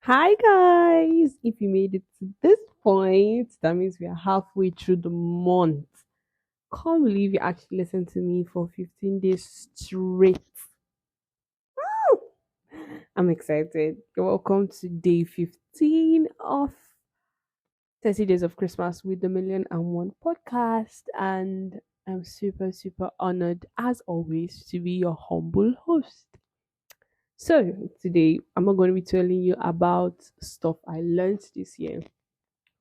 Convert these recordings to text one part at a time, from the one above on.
Hi guys! If you made it to this point, that means we are halfway through the month. Can't believe you actually listened to me for 15 days straight. I'm excited. You're welcome to day 15 of 30 Days of Christmas with the Million and One podcast. And I'm super, super honored, as always, to be your humble host. So, today I'm not going to be telling you about stuff I learned this year.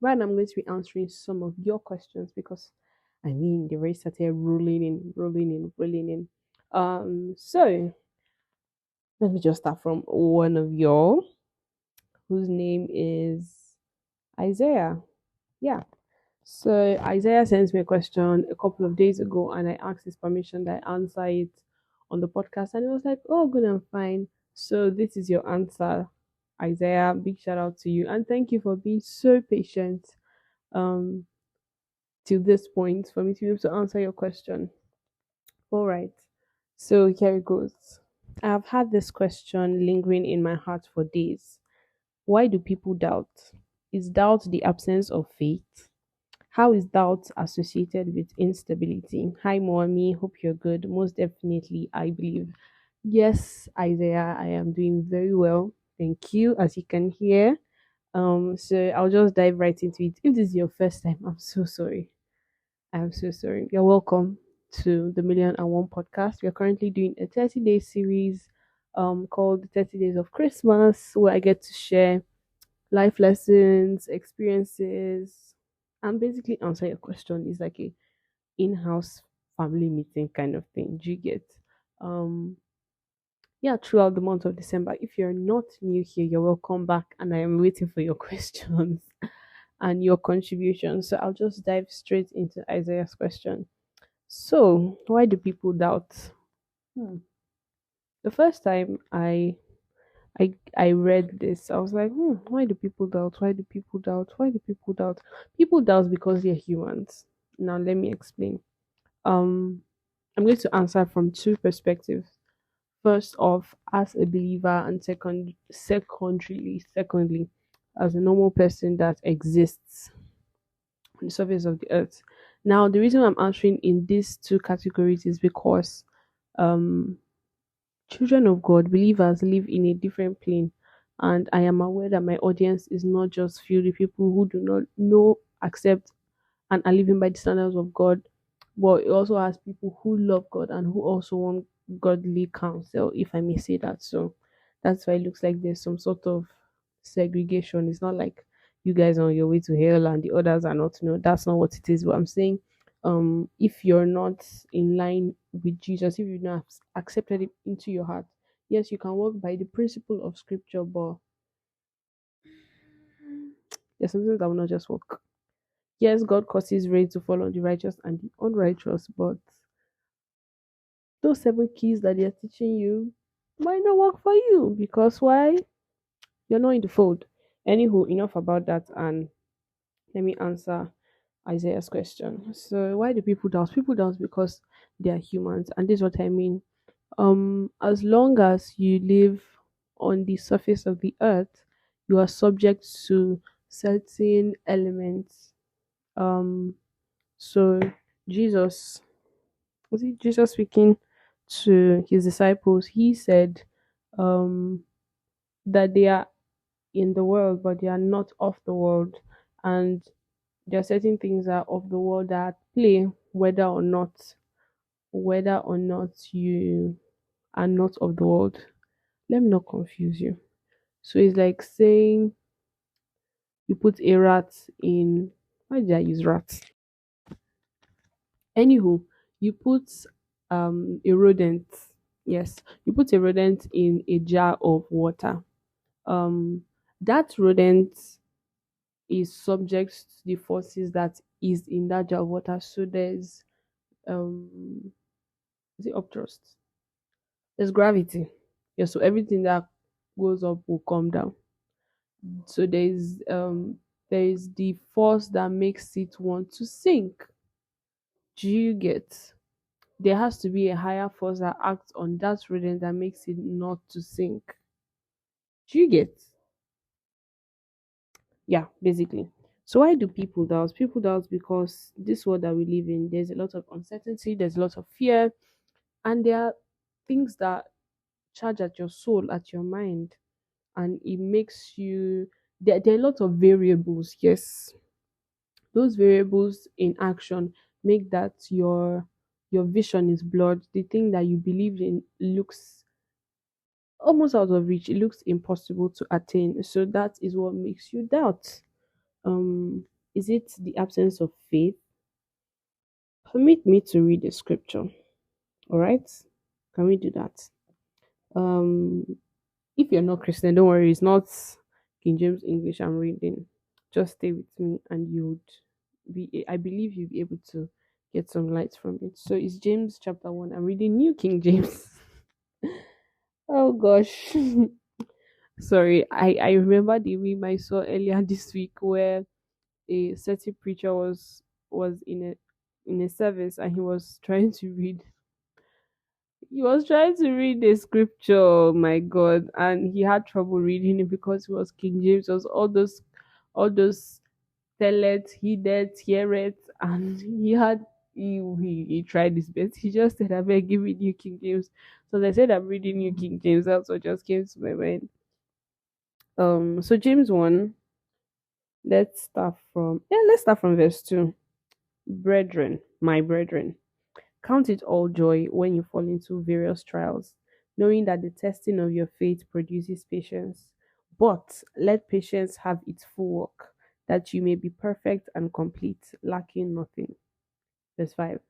Right, I'm going to be answering some of your questions because they already started rolling in, rolling in, rolling in. So let me just start from one of y'all whose name is Isaiah. Yeah. So Isaiah sent me a question a couple of days ago, and I asked his permission that I answer it on the podcast, and he was like, "Oh, good and fine." So this is your answer, Isaiah. Big shout out to you, and thank you for being so patient. Um, to this point for me to be able to answer your question. All right. So here it goes. I've had this question lingering in my heart for days. Why do people doubt? Is doubt the absence of faith? How is doubt associated with instability? Hi, Mowa.mi. Hope you're good. Most definitely, I believe. Yes, Isaiah, I am doing very well. Thank you. As you can hear. So I'll just dive right into it. If this is your first time, I'm so sorry. I'm so sorry. You're welcome to the Million and One podcast. We're currently doing a 30-day series called 30 Days of Christmas, where I get to share life lessons, experiences, and basically answer your question. It's like a in-house family meeting kind of thing. Do you get? Um yeah, throughout the month of December. If you're not new here, you're welcome back, and I am waiting for your questions and your contributions. So I'll just dive straight into Isaiah's question. So, why do people doubt? Hmm. The first time I read this, I was like, why do people doubt? Why do people doubt? Why do people doubt? People doubt because they're humans. Now let me explain. Um I'm going to answer from two perspectives. First off, as a believer, and secondly, as a normal person that exists on the surface of the earth. Now, the reason I'm answering in these two categories is because um children of God, believers live in a different plane. And I am aware that my audience is not just filled with people who do not know, accept, and are living by the standards of God, but it also has people who love God and who also want godly counsel, if I may say that. So that's why it looks like there's some sort of segregation. It's not like you guys are on your way to hell and the others are not. No, that's not what it is. But I'm saying, if you're not in line with Jesus, if you've not accepted it into your heart, yes, you can walk by the principle of scripture, but there's something that will not just work. Yes, God causes rain to fall on the righteous and the unrighteous, but those seven keys that they're teaching you might not work for you because why? You're not in the fold. Anywho, enough about that, and let me answer Isaiah's question. So why do people doubt? People doubt because they are humans, and this is what I mean. As long as you live on the surface of the earth, you are subject to certain elements. Um, so Jesus was it Jesus speaking to his disciples? He said, um, that they are in the world, but they are not of the world, and there are certain things that are of the world that play whether or not you are not of the world. Let me not confuse you. So it's like saying you put a rat in. Why did I use rat? Anywho, you put a rodent. Yes, you put a rodent in a jar of water. Um, that rodent is subject to the forces that is in that jar of water. So there's um, is it upthrust? There's gravity. Yeah, so everything that goes up will come down. So there's the force that makes it want to sink. Do you get? There has to be a higher force that acts on that rodent that makes it not to sink. Do you get? Yeah, basically. So why do people doubt? People doubt because this world that we live in, there's a lot of uncertainty, there's a lot of fear, and there are things that charge at your soul, at your mind, and it makes you there are a lot of variables. Yes, those variables in action make that your vision is blurred. The thing that you believed in looks almost out of reach. It looks impossible to attain. So that is what makes you doubt. Um, is it the absence of faith? Permit me to read the scripture. All right, can we do that? Um, if you're not Christian, don't worry. It's not King James English I'm reading. Just stay with me, and you'd be. I believe you'll be able to get some light from it. So it's James chapter 1. I'm reading New King James. Oh gosh. Sorry, I remember the meme I saw earlier this week where a certain preacher was in a service and he was trying to read the scripture, oh my god, and he had trouble reading it because it was King James. It was all those tell it, heed it, hear it, and he tried his best. He just said, I beg give me New King James. So they said I'm reading New King James. That's what just came to my mind. So James 1, let's start from verse 2. Brethren, my brethren, count it all joy when you fall into various trials, knowing that the testing of your faith produces patience. But let patience have its full work, that you may be perfect and complete, lacking nothing. Verse 5.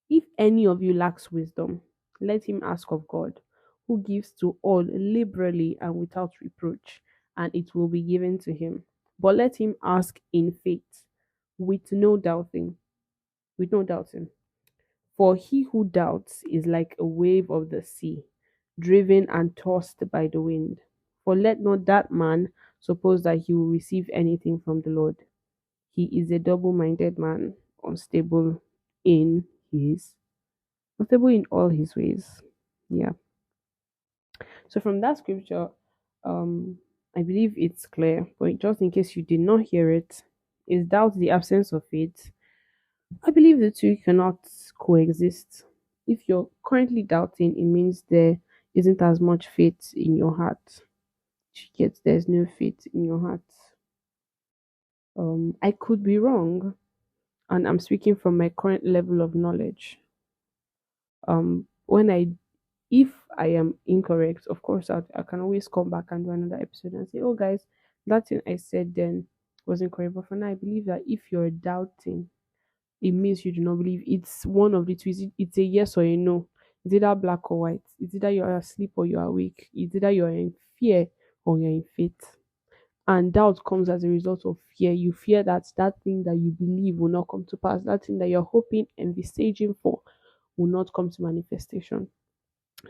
If any of you lacks wisdom, let him ask of God, who gives to all liberally and without reproach, and it will be given to him. But let him ask in faith, with no doubting, with no doubting. For he who doubts is like a wave of the sea, driven and tossed by the wind. For let not that man suppose that he will receive anything from the Lord. He is a double minded man, unstable in his unstable in all his ways. Yeah. So from that scripture, um, I believe it's clear, but just in case you did not hear it, is doubt the absence of faith? I believe the two cannot coexist. If you're currently doubting, it means there isn't as much faith in your heart. Yet there's no faith in your heart. I could be wrong, and I'm speaking from my current level of knowledge. When I if I am incorrect, of course, I can always come back and do another episode and say, oh, guys, that thing I said then wasn't correct. But for now, I believe that if you're doubting, it means you do not believe. It's one of the two. It's a yes or a no. It's either black or white. It's either you're asleep or you're awake. It's either you're in fear or you're in faith. And doubt comes as a result of fear. You fear that that thing that you believe will not come to pass. That thing that you're hoping and envisaging for will not come to manifestation.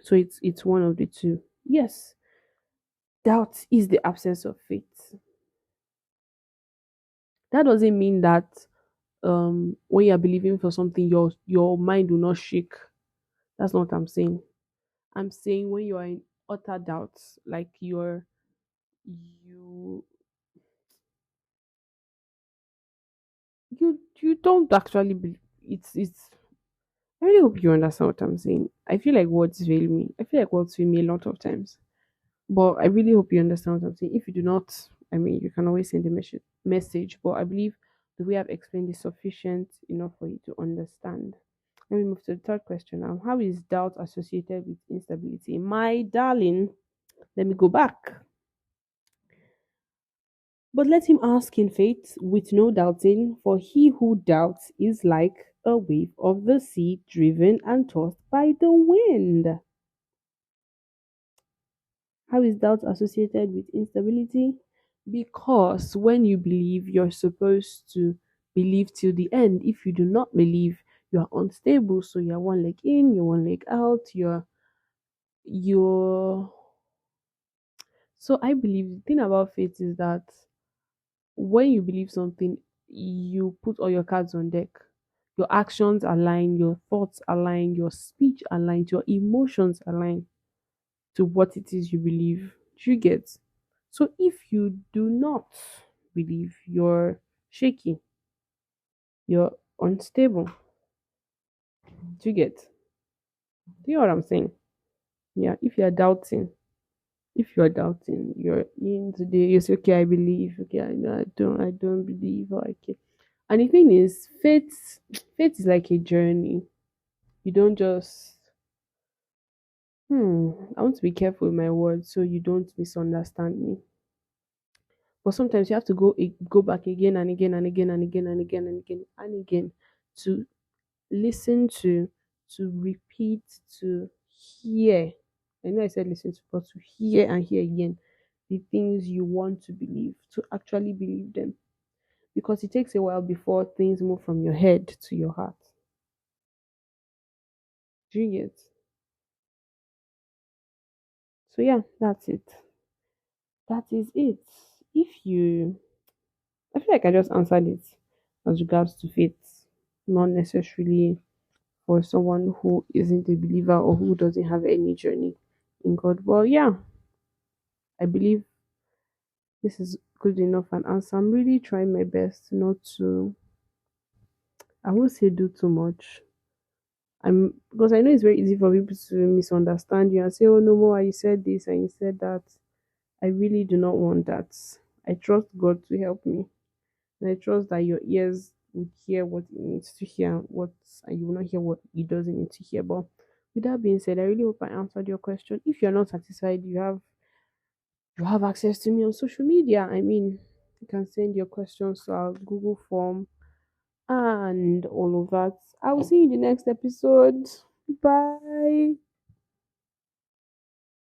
So it's one of the two. Yes, doubt is the absence of faith. That doesn't mean that when you're believing for something, your mind will not shake. That's not what I'm saying. I'm saying when you are in utter doubt, like you you don't actually believe. It's. I really hope you understand what I'm saying. I feel like words fail me. I feel like words fail me a lot of times. But I really hope you understand what I'm saying. If you do not, I mean, you can always send a message. But I believe the way I've explained is sufficient enough for you to understand. Let me move to the third question now. How is doubt associated with instability? My darling, let me go back. But let him ask in faith with no doubting, for he who doubts is like a wave of the sea driven and tossed by the wind. How is doubt associated with instability? Because when you believe, you're supposed to believe till the end. If you do not believe, you're unstable. So you're one leg in, you're one leg out, you're so I believe the thing about faith is that when you believe something, you put all your cards on deck. Your actions align, your thoughts align, your speech aligns, your emotions align to what it is you believe. Do you get? So if you do not believe, you're shaky, you're unstable. Do you get? Do you know what I'm saying? Yeah, if you're doubting, you're in today, you say, okay, I believe, okay, I don't believe, or okay. And the thing is, faith is like a journey. You don't just I want to be careful with my words so you don't misunderstand me. But sometimes you have to go back again and again and again and again and again and again and again to listen to repeat, to hear. I know I said listen to, but to hear and hear again the things you want to believe, to actually believe them. Because it takes a while before things move from your head to your heart. Do you get? So yeah, that's it. That is it. If you I feel like I just answered it as regards to faith, not necessarily for someone who isn't a believer or who doesn't have any journey in God. Well, yeah, I believe this is good enough an answer. I'm really trying my best not to, I won't say do too much. I'm because I know it's very easy for people to misunderstand you and say, oh no more, you said this and you said that. I really do not want that. I trust God to help me. And I trust that your ears would hear what it needs to hear, and you will not hear what it doesn't need to hear. But with that being said, I really hope I answered your question. If you're not satisfied, you have access to me on social media. I mean, you can send your questions to our Google form and all of that. I will see you in the next episode. Bye.